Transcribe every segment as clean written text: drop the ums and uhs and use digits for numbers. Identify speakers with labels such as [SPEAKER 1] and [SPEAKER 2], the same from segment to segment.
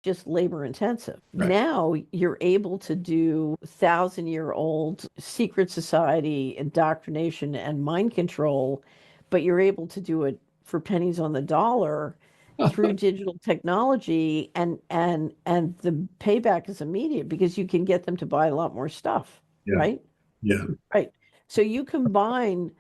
[SPEAKER 1] just labor intensive.
[SPEAKER 2] Right.
[SPEAKER 1] Now you're able to do 1,000-year-old secret society indoctrination and mind control, but you're able to do it for pennies on the dollar through digital technology, and the payback is immediate because you can get them to buy a lot more stuff,
[SPEAKER 2] Yeah.
[SPEAKER 1] right?
[SPEAKER 2] Yeah.
[SPEAKER 1] Right. So you combine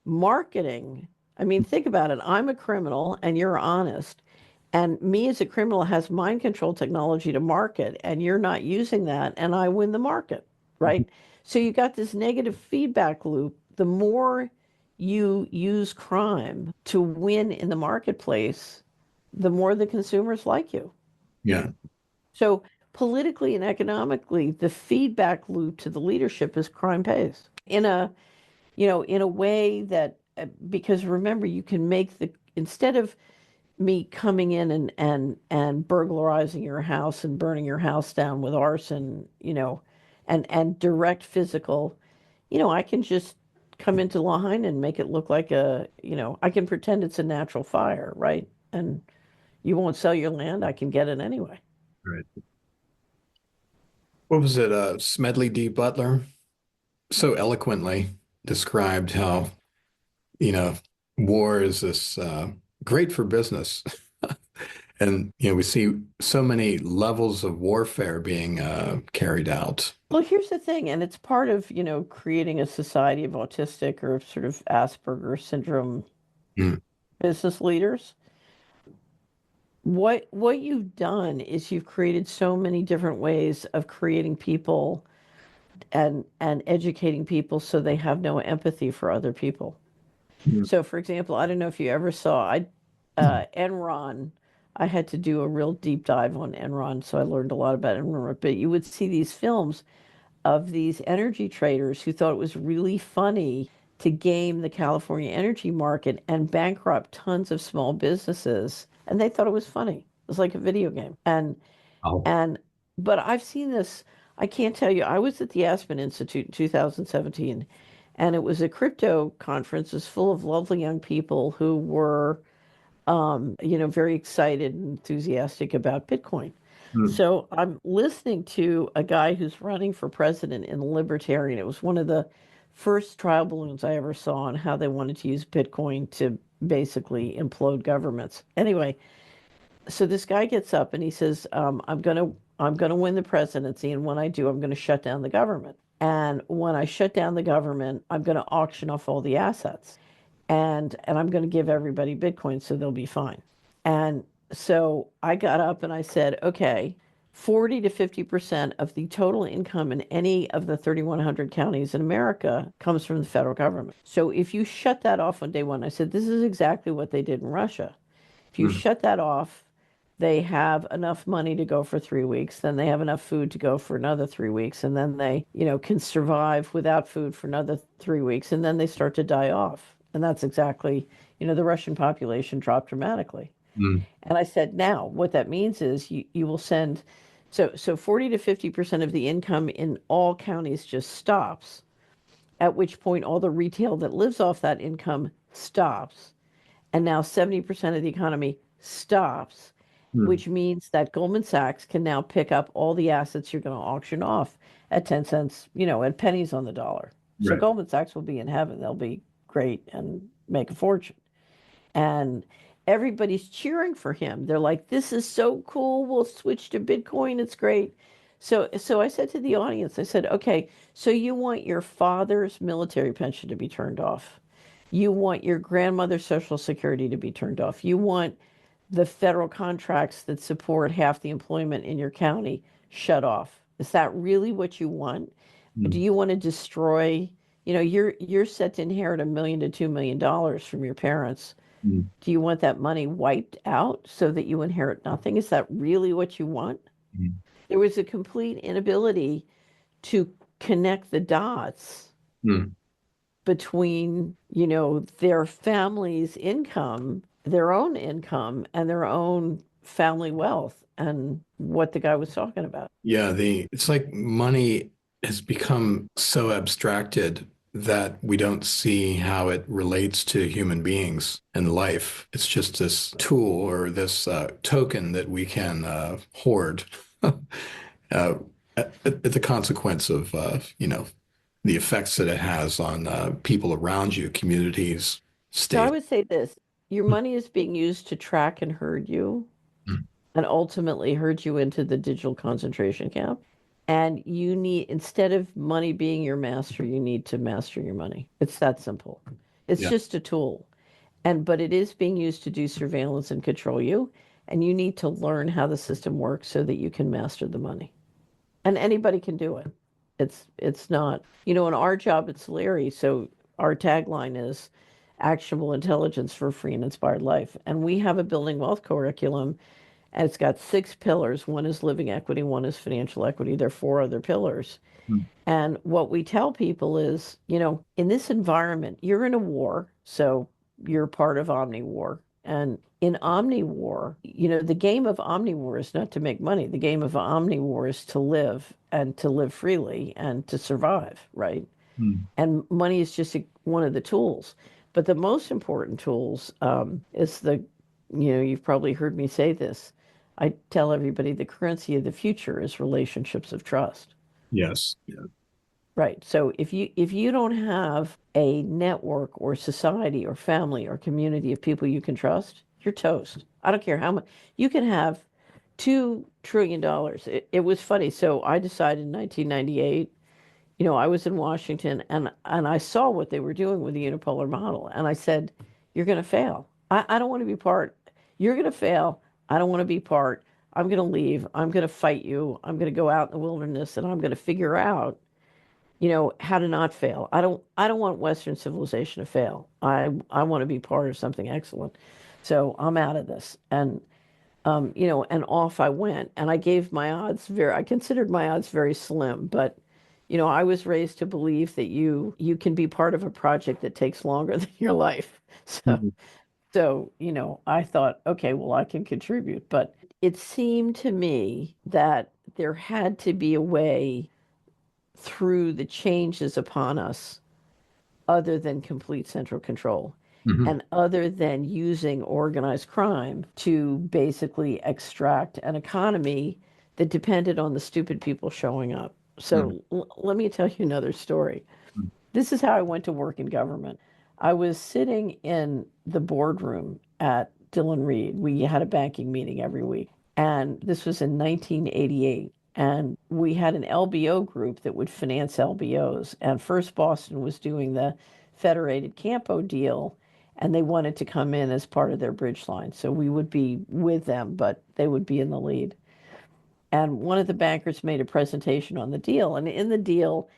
[SPEAKER 1] marketing. I mean, think about it. I'm a criminal and you're honest. And me as a criminal has mind control technology to market, and you're not using that, and I win the market,
[SPEAKER 2] Mhm.
[SPEAKER 1] right? So you got this negative feedback loop. The more you use crime to win in the marketplace, the more the consumers like you.
[SPEAKER 2] Yeah.
[SPEAKER 1] So politically and economically, the feedback loop to the leadership is crime pays in a way that, because remember, you can make the, instead of me coming in and burglarizing your house and burning your house down with arson, and direct physical, I can just come into Lahaina and make it look like I can pretend it's a natural fire, right? And you won't sell your land, I can get it anyway.
[SPEAKER 2] Right. What was it? Smedley D. Butler so eloquently described how, you know, war is this great for business. And, we see so many levels of warfare being carried out.
[SPEAKER 1] Well, here's the thing, and it's part of, creating a society of autistic or sort of Asperger syndrome
[SPEAKER 2] Mm.
[SPEAKER 1] business leaders. What you've done is you've created so many different ways of creating people and educating people so they have no empathy for other people.
[SPEAKER 2] Mm.
[SPEAKER 1] So, for example, I don't know if you ever saw Enron. I had to do a real deep dive on Enron, so I learned a lot about Enron. But you would see these films of these energy traders who thought it was really funny to game the California energy market and bankrupt tons of small businesses. And they thought it was funny. It was like a video game.
[SPEAKER 2] Oh.
[SPEAKER 1] And but I've seen this. I can't tell you. I was at the Aspen Institute in 2017, and it was a crypto conference. It was full of lovely young people who were, very excited and enthusiastic about Bitcoin.
[SPEAKER 2] Mm.
[SPEAKER 1] So I'm listening to a guy who's running for president in the Libertarian. It was one of the first trial balloons I ever saw on how they wanted to use Bitcoin to basically implode governments. Anyway, so this guy gets up and he says, I'm gonna win the presidency, and when I do, I'm gonna shut down the government. And when I shut down the government, I'm gonna auction off all the assets, and I'm gonna give everybody Bitcoin so they'll be fine. And so I got up and I said, okay, 40 to 50% of the total income in any of the 3,100 counties in America comes from the federal government. So if you shut that off on day one, I said, this is exactly what they did in Russia. If you
[SPEAKER 2] Mm.
[SPEAKER 1] shut that off, they have enough money to go for 3 weeks, then they have enough food to go for another 3 weeks, and then they, can survive without food for another 3 weeks, and then they start to die off. And that's exactly, the Russian population dropped dramatically.
[SPEAKER 2] Mm.
[SPEAKER 1] And I said, now what that means is you will send, so 40 to 50% of the income in all counties just stops, at which point all the retail that lives off that income stops. And now 70% of the economy stops,
[SPEAKER 2] Mm.
[SPEAKER 1] which means that Goldman Sachs can now pick up all the assets you're going to auction off at 10 cents, at pennies on the dollar. So
[SPEAKER 2] Right.
[SPEAKER 1] Goldman Sachs will be in heaven. They'll be great and make a fortune. And everybody's cheering for him. They're like, this is so cool. We'll switch to Bitcoin. It's great. So I said to the audience, I said, okay, so you want your father's military pension to be turned off. You want your grandmother's Social Security to be turned off. You want the federal contracts that support half the employment in your county shut off. Is that really what you want? Do
[SPEAKER 2] Mm.
[SPEAKER 1] you want to destroy, you're set to inherit $1 million to $2 million from your parents.
[SPEAKER 2] Mm.
[SPEAKER 1] Do you want that money wiped out so that you inherit nothing? Is that really what you want?
[SPEAKER 2] Mm.
[SPEAKER 1] There was a complete inability to connect the dots
[SPEAKER 2] Mm.
[SPEAKER 1] between, their family's income, their own income, and their own family wealth and what the guy was talking about.
[SPEAKER 2] Yeah, it's like money has become so abstracted that we don't see how it relates to human beings and life. It's just this tool or this token that we can hoard at the consequence of, the effects that it has on people around you, communities,
[SPEAKER 1] So I
[SPEAKER 2] states.
[SPEAKER 1] would say this, your money is being used to track and herd you and ultimately herd you into the digital concentration camp. And you need, instead of money being your master, you need to master your money. It's that simple. It's
[SPEAKER 2] Yeah.
[SPEAKER 1] just a tool. But it is being used to do surveillance and control you. And you need to learn how the system works so that you can master the money. And anybody can do it. It's not, in our job at Solari, so our tagline is actionable intelligence for a free and inspired life. And we have a building wealth curriculum, and it's got six pillars. One is living equity, one is financial equity. There are four other pillars.
[SPEAKER 2] Mm.
[SPEAKER 1] And what we tell people is, in this environment, you're in a war, so you're part of Omni War. And in Omni War, the game of Omni War is not to make money. The game of Omni War is to live and to live freely and to survive, right?
[SPEAKER 2] Mm.
[SPEAKER 1] And money is just one of the tools. But the most important tools is you've probably heard me say this. I tell everybody the currency of the future is relationships of trust.
[SPEAKER 2] Yes. Yeah.
[SPEAKER 1] Right. So if you don't have a network or society or family or community of people you can trust, you're toast. I don't care how much you can have $2 trillion. It was funny. So I decided in 1998, I was in Washington and I saw what they were doing with the unipolar model. And I said, you're going to fail. I don't want to be part. You're going to fail. I don't want to be part. I'm going to leave. I'm going to fight you. I'm going to go out in the wilderness and I'm going to figure out how to not fail. I don't want Western civilization to fail. I want to be part of something excellent. So I'm out of this. And off I went. And I considered my odds very slim, but I was raised to believe that you can be part of a project that takes longer than your life. So
[SPEAKER 2] Mhm.
[SPEAKER 1] I thought, okay, well, I can contribute. But it seemed to me that there had to be a way through the changes upon us other than complete central control
[SPEAKER 2] Mhm.
[SPEAKER 1] and other than using organized crime to basically extract an economy that depended on the stupid people showing up.
[SPEAKER 2] Mhm.
[SPEAKER 1] So let me tell you another story. This is how I went to work in government. I was sitting in the boardroom at Dillon Reed. We had a banking meeting every week. And this was in 1988. And we had an LBO group that would finance LBOs. And First Boston was doing the Federated Campo deal. And they wanted to come in as part of their bridge line. So we would be with them, but they would be in the lead. And one of the bankers made a presentation on the deal. And in the deal,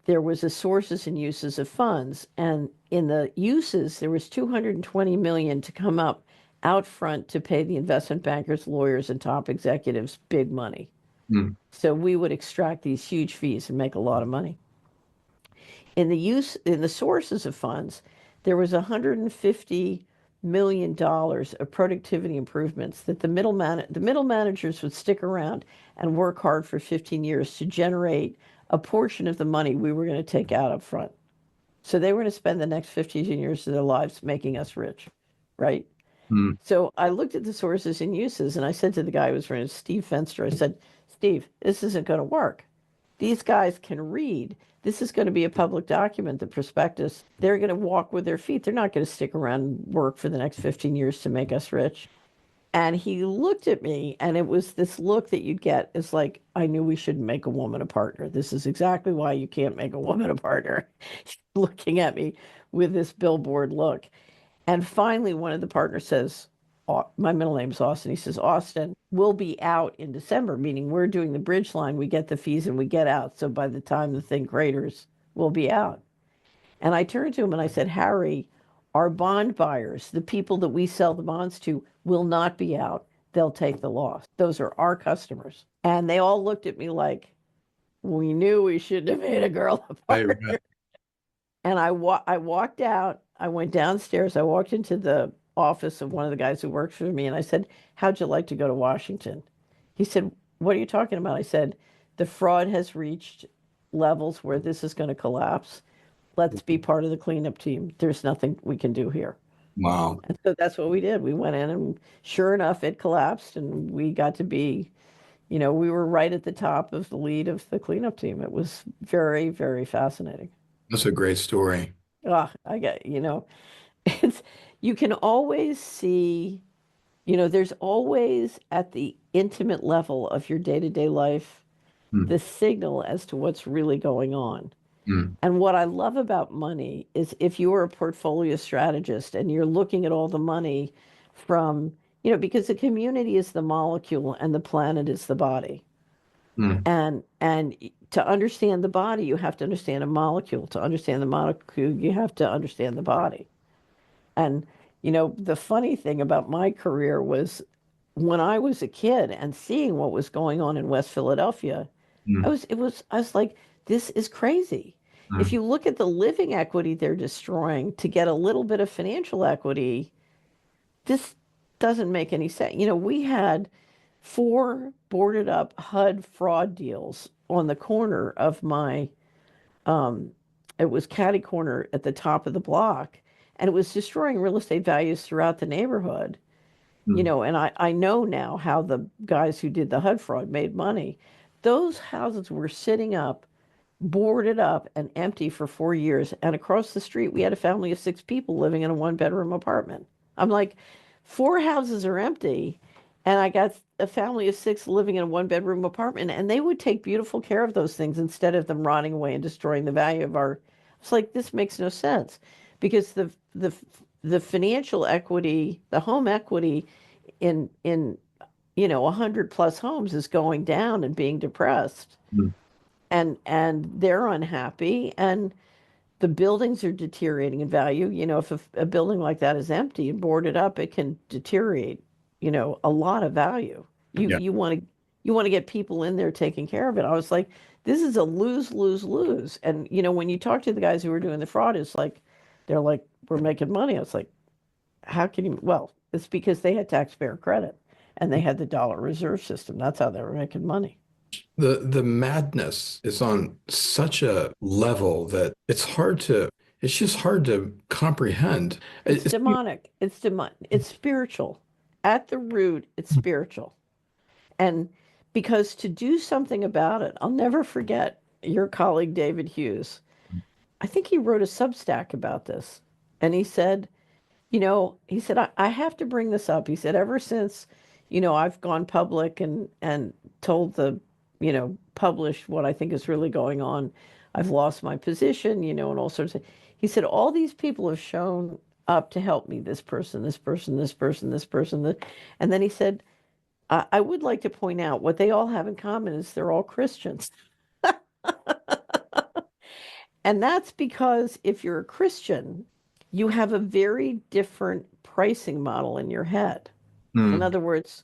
[SPEAKER 1] there was a sources and uses of funds. And in the uses, there was 220 million to come up out front to pay the investment bankers, lawyers, and top executives big money.
[SPEAKER 2] Mhm.
[SPEAKER 1] So we would extract these huge fees and make a lot of money. In the sources of funds, there was $150 million of productivity improvements that the middle managers would stick around and work hard for 15 years to generate a portion of the money we were going to take out up front. So they were going to spend the next 15 years of their lives making us rich, right?
[SPEAKER 2] Mhm.
[SPEAKER 1] So I looked at the sources and uses and I said to the guy who was running, Steve Fenster, I said, Steve, this isn't going to work. These guys can read. This is going to be a public document, the prospectus. They're going to walk with their feet. They're not going to stick around and work for the next 15 years to make us rich. And he looked at me, and it was this look that you'd get. It's like, I knew we shouldn't make a woman a partner. This is exactly why you can't make a woman a partner. Looking at me with this billboard look. And finally, one of the partners says, my middle name's Austin. He says, Austin, we'll be out in December, meaning we're doing the bridge line. We get the fees and we get out. So by the time the thing craters, we'll be out. And I turned to him and I said, Harry, our bond buyers, the people that we sell the bonds to, will not be out. They'll take the loss. Those are our customers. And they all looked at me like, we knew we shouldn't have made a girl a
[SPEAKER 2] Right, right.
[SPEAKER 1] partner. And I walked out. I went downstairs. I walked into the office of one of the guys who works for me, and I said, "How'd you like to go to Washington?" He said, "What are you talking about?" I said, "The fraud has reached levels where this is going to collapse. let's be part of the cleanup team. There's nothing we can do here.
[SPEAKER 2] Wow.
[SPEAKER 1] And so that's what we did. We went in and sure enough, it collapsed and we got to be, we were right at the top of the lead of the cleanup team. It was very, very fascinating.
[SPEAKER 2] That's a great story.
[SPEAKER 1] Ah, I get, it's, you can always see, there's always at the intimate level of your day-to-day life,
[SPEAKER 2] Mm,
[SPEAKER 1] the signal as to what's really going on.
[SPEAKER 2] mm,
[SPEAKER 1] And what I love about money is if you are a portfolio strategist and you're looking at all the money from, because the community is the molecule and the planet is the body.
[SPEAKER 2] mm.
[SPEAKER 1] And to understand the body, you have to understand a molecule. To understand the molecule, you have to understand the body. And, the funny thing about my career was when I was a kid and seeing what was going on in West Philadelphia,
[SPEAKER 2] Mm,
[SPEAKER 1] I was like, this is crazy. If
[SPEAKER 2] mm,
[SPEAKER 1] you look at the living equity they're destroying to get a little bit of financial equity, this doesn't make any sense. We had four boarded up HUD fraud deals on the corner of um, it was Caddy Corner at the top of the block, and it was destroying real estate values throughout the neighborhood.
[SPEAKER 2] mm.
[SPEAKER 1] And I know now how the guys who did the HUD fraud made money. Those houses were sitting up, boarded up, and empty for 4 years. And across the street, we had a family of six people living in a one-bedroom apartment. I'm like, four houses are empty, and I got a family of six living in a one-bedroom apartment, and they would take beautiful care of those things instead of them rotting away and destroying the value of our. It's like this makes no sense because the financial equity, the home equity in 100 plus homes is going down and being depressed,
[SPEAKER 2] Mm.
[SPEAKER 1] and they're unhappy, and the buildings are deteriorating in value. If a building like that is empty and boarded up, it can deteriorate, a lot of value. You
[SPEAKER 2] Yeah.
[SPEAKER 1] you want to you want to get people in there taking care of it. I was like, this is a lose lose lose. And when you talk to the guys who were doing the fraud, it's like they're like, we're making money. I was like, how can you? Well, it's because they had taxpayer credit and they had the dollar reserve system. That's how they were making money.
[SPEAKER 2] The madness is on such a level that it's just hard to comprehend.
[SPEAKER 1] It's
[SPEAKER 2] It's,
[SPEAKER 1] demonic. It's spiritual. At the root, it's spiritual. And because to do something about it, I'll never forget your colleague David Hughes. I think he wrote a Substack about this. And he said, I have to bring this up. He said, ever since, I've gone public and told published what I think is really going on, I've lost my position, and all sorts of. He said, all these people have shown up to help me, this person, this person, this person, this person. And then he said, I would like to point out what they all have in common is they're all Christians. And that's because if you're a Christian, you have a very different pricing model in your head. In
[SPEAKER 2] mm,
[SPEAKER 1] other words,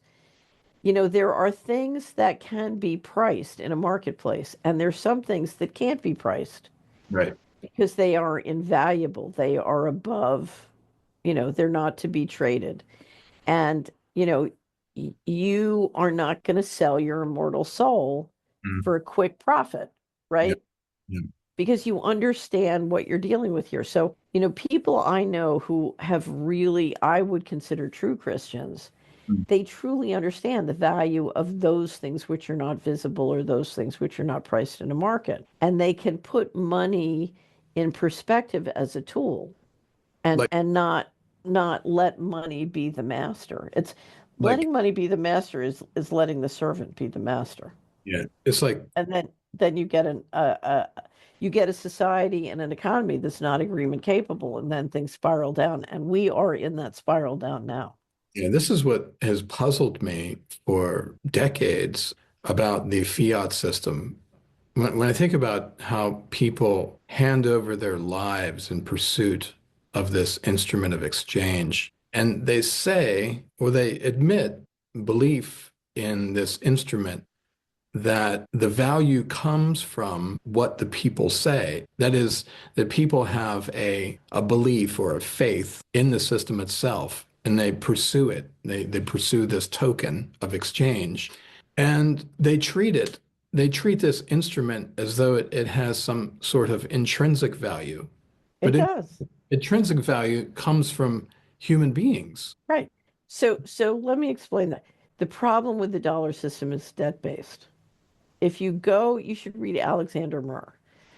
[SPEAKER 1] there are things that can be priced in a marketplace, and there's some things that can't be priced
[SPEAKER 2] right.
[SPEAKER 1] because they are invaluable. They are above, they're not to be traded. And, you are not going to sell your immortal soul
[SPEAKER 2] Mm,
[SPEAKER 1] for a quick profit,
[SPEAKER 2] yeah,
[SPEAKER 1] right?
[SPEAKER 2] yeah.
[SPEAKER 1] Because you understand what you're dealing with here. So, people I know who have really, I would consider true Christians,
[SPEAKER 2] Mm,
[SPEAKER 1] they truly understand the value of those things which are not visible or those things which are not priced in a market. And they can put money in perspective as a tool and
[SPEAKER 2] like
[SPEAKER 1] not let money be the master. It's
[SPEAKER 2] like
[SPEAKER 1] letting money be the master is letting the servant be the master.
[SPEAKER 2] yeah. It's like
[SPEAKER 1] And then you get a society and an economy that's not agreement capable, and then things spiral down. And we are in that spiral down now.
[SPEAKER 2] yeah, this is what has puzzled me for decades about the fiat system. When I think about how people hand over their lives in pursuit of this instrument of exchange, and they say, or they admit belief in this instrument, that the value comes from what the people say. That is, that people have a belief or a faith in the system itself, and they pursue it. They pursue this token of exchange, and they treat this instrument as though it has some sort of intrinsic value.
[SPEAKER 1] It
[SPEAKER 2] But
[SPEAKER 1] does.
[SPEAKER 2] intrinsic value comes from human beings.
[SPEAKER 1] Right. So let me explain that. The problem with the dollar system is debt-based. If you go, you should read Alexander Murr.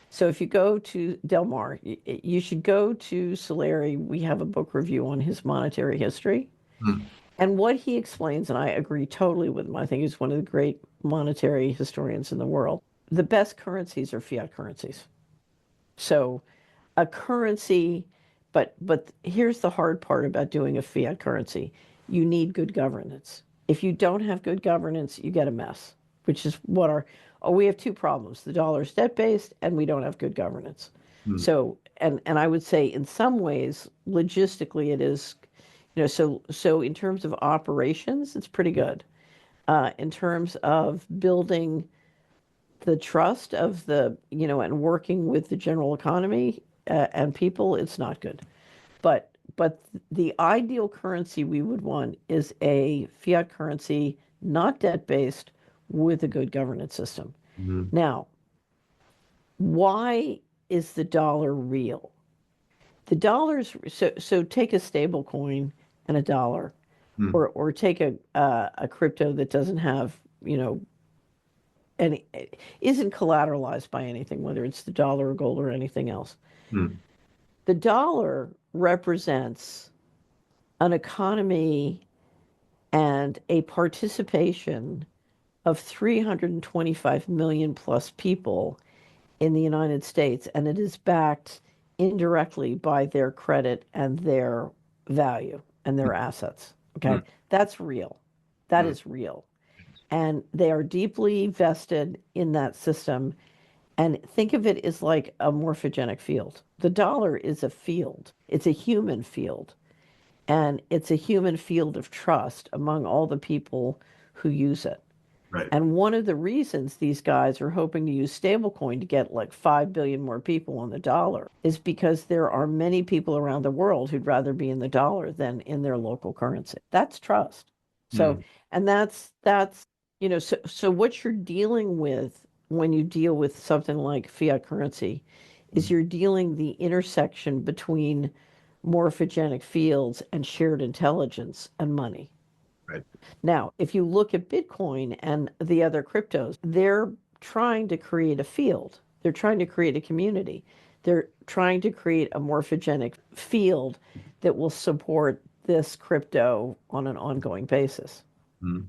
[SPEAKER 1] So if you go to Del Mar, you should go to Solari. We have a book review on his monetary history.
[SPEAKER 2] Hmm.
[SPEAKER 1] And what he explains, and I agree totally with him, I think he's one of the great monetary historians in the world. The best currencies are fiat currencies. So a currency, but here's the hard part about doing a fiat currency. You need good governance. If you don't have good governance, you get a mess, which is what our we have two problems. The dollar is debt based and we don't have good governance.
[SPEAKER 2] Hmm.
[SPEAKER 1] So and I would say in some ways, logistically it is, so in terms of operations, it's pretty good. In terms of building the trust of and working with the general economy and people, it's not good. But the ideal currency we would want is a fiat currency, not debt based, with a good governance system.
[SPEAKER 2] Hmm.
[SPEAKER 1] Now, why is the dollar real? The dollar's so take a stable coin and a dollar,
[SPEAKER 2] Hmm.
[SPEAKER 1] or take a crypto that doesn't have, any isn't collateralized by anything, whether it's the dollar or gold or anything else.
[SPEAKER 2] Hmm.
[SPEAKER 1] The dollar represents an economy and a participation of 325 million plus people in the United States, and it is backed indirectly by their credit and their value and their assets.
[SPEAKER 2] Hmm.
[SPEAKER 1] Okay, that's real. That
[SPEAKER 2] Hmm.
[SPEAKER 1] is real. And they are deeply vested in that system. And think of it as like a morphogenic field. The dollar is a field, it's a human field. And it's a human field of trust among all the people who use it.
[SPEAKER 2] Right.
[SPEAKER 1] And one of the reasons these guys are hoping to use stablecoin to get like 5 billion more people on the dollar is because there are many people around the world who'd rather be in the dollar than in their local currency. That's trust. So,
[SPEAKER 2] Hmm.
[SPEAKER 1] and so what you're dealing with when you deal with something like fiat currency is you're dealing the intersection between morphogenic fields and shared intelligence and money.
[SPEAKER 2] Right.
[SPEAKER 1] Now, if you look at Bitcoin and the other cryptos, they're trying to create a field. They're trying to create a community. They're trying to create a morphogenic field that will support this crypto on an ongoing basis.
[SPEAKER 2] Hmm.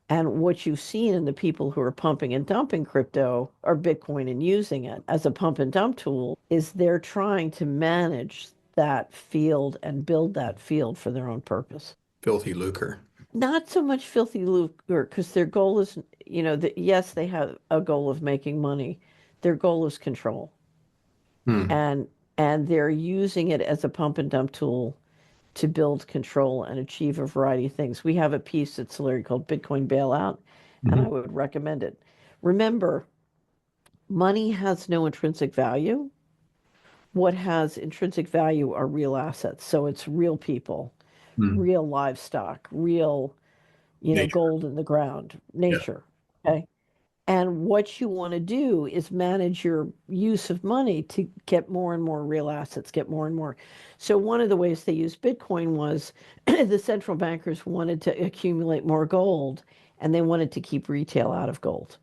[SPEAKER 1] And what you've seen in the people who are pumping and dumping crypto or Bitcoin and using it as a pump and dump tool is they're trying to manage that field and build that field for their own purpose.
[SPEAKER 2] Filthy lucre.
[SPEAKER 1] Not so much filthy lucre because their goal is, yes, they have a goal of making money. Their goal is control,
[SPEAKER 2] Hmm.
[SPEAKER 1] and they're using it as a pump and dump tool to build control and achieve a variety of things. We have a piece at Solari called Bitcoin Bailout, and I
[SPEAKER 2] Mhm.
[SPEAKER 1] would recommend it. Remember, money has no intrinsic value. What has intrinsic value are real assets. So it's real people,
[SPEAKER 2] Hmm.
[SPEAKER 1] real livestock, real,
[SPEAKER 2] Nature.
[SPEAKER 1] gold in the ground,
[SPEAKER 2] Yeah.
[SPEAKER 1] nature. Okay. And what you want to do is manage your use of money to get more and more real assets, get more and more. So, one of the ways they used Bitcoin was the central bankers wanted to accumulate more gold and they wanted to keep retail out of gold.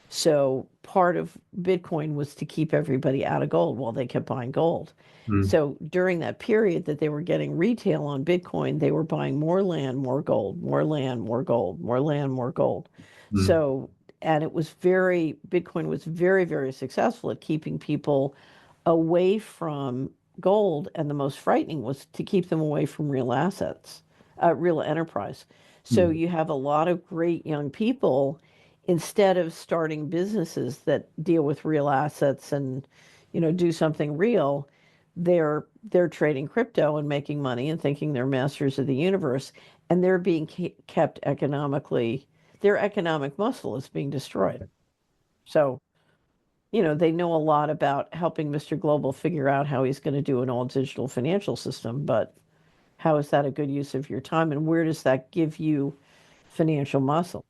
[SPEAKER 1] So, part of Bitcoin was to keep everybody out of gold while they kept buying gold.
[SPEAKER 2] Hmm.
[SPEAKER 1] So, during that period that they were getting retail on Bitcoin, they were buying more land, more gold, more land, more gold, more land, more gold.
[SPEAKER 2] Hmm.
[SPEAKER 1] So, and Bitcoin was very, very successful at keeping people away from gold. And the most frightening was to keep them away from real assets, real enterprise. So,
[SPEAKER 2] Hmm.
[SPEAKER 1] you have a lot of great young people instead of starting businesses that deal with real assets and do something real, they're trading crypto and making money and thinking they're masters of the universe, and they're being kept economically, their economic muscle is being destroyed. So they know a lot about helping Mr. Global figure out how he's going to do an all digital financial system, but how is that a good use of your time, and where does that give you financial muscle?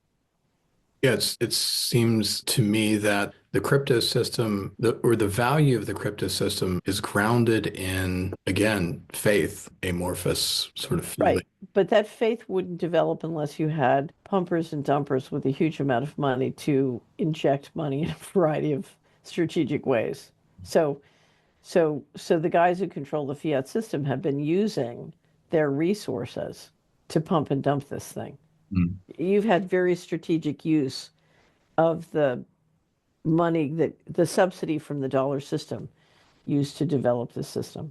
[SPEAKER 2] Yeah, it seems to me that the crypto system, or the value of the crypto system is grounded in, again, faith, amorphous sort of feeling.
[SPEAKER 1] Right. But that faith wouldn't develop unless you had pumpers and dumpers with a huge amount of money to inject money in a variety of strategic ways. So, so the guys who control the fiat system have been using their resources to pump and dump this thing.
[SPEAKER 2] Mm.
[SPEAKER 1] You've had very strategic use of the money that the subsidy from the dollar system used to develop the system.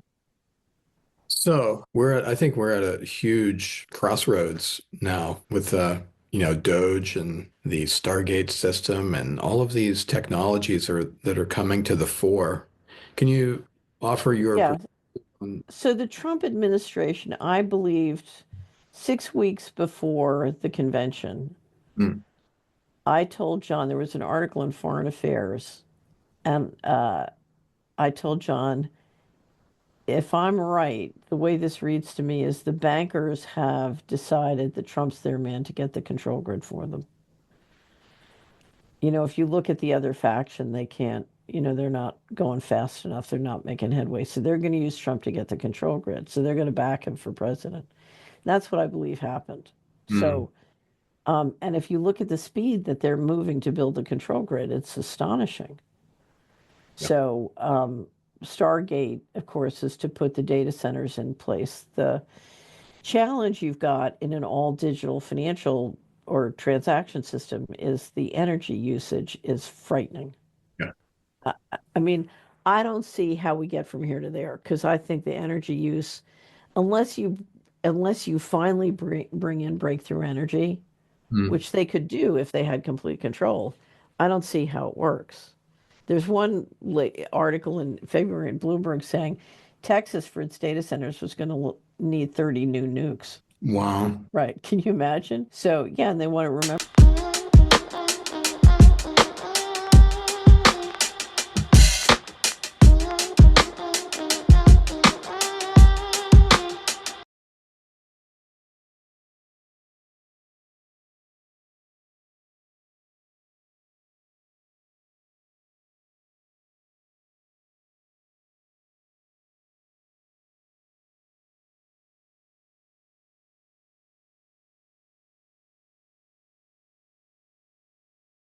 [SPEAKER 2] So I think we're at a huge crossroads now with Doge and the Stargate system and all of these technologies that are coming to the fore. Can you offer your
[SPEAKER 1] Yeah.
[SPEAKER 2] on-
[SPEAKER 1] So the Trump administration, I believed 6 weeks before the convention,
[SPEAKER 2] Mm,
[SPEAKER 1] I told John there was an article in Foreign Affairs, and I told John, if I'm right, the way this reads to me is the bankers have decided that Trump's their man to get the control grid for them. If you look at the other faction, they can't, they're not going fast enough. They're not making headway. So they're going to use Trump to get the control grid. So they're going to back him for president. That's what I believe happened.
[SPEAKER 2] mm,
[SPEAKER 1] So, and if you look at the speed that they're moving to build the control grid, it's astonishing.
[SPEAKER 2] yeah.
[SPEAKER 1] So, Stargate, of course, is to put the data centers in place. The challenge you've got in an all digital financial or transaction system is the energy usage is frightening.
[SPEAKER 2] Yeah.
[SPEAKER 1] I mean, I don't see how we get from here to there because I think the energy use, unless you unless you finally bring in breakthrough energy,
[SPEAKER 2] Mm.
[SPEAKER 1] which they could do if they had complete control, I don't see how it works. There's one article in February in Bloomberg saying Texas, for its data centers, was going to need 30 new nukes.
[SPEAKER 2] Wow.
[SPEAKER 1] Right. Can you imagine? So, yeah, and they want to remember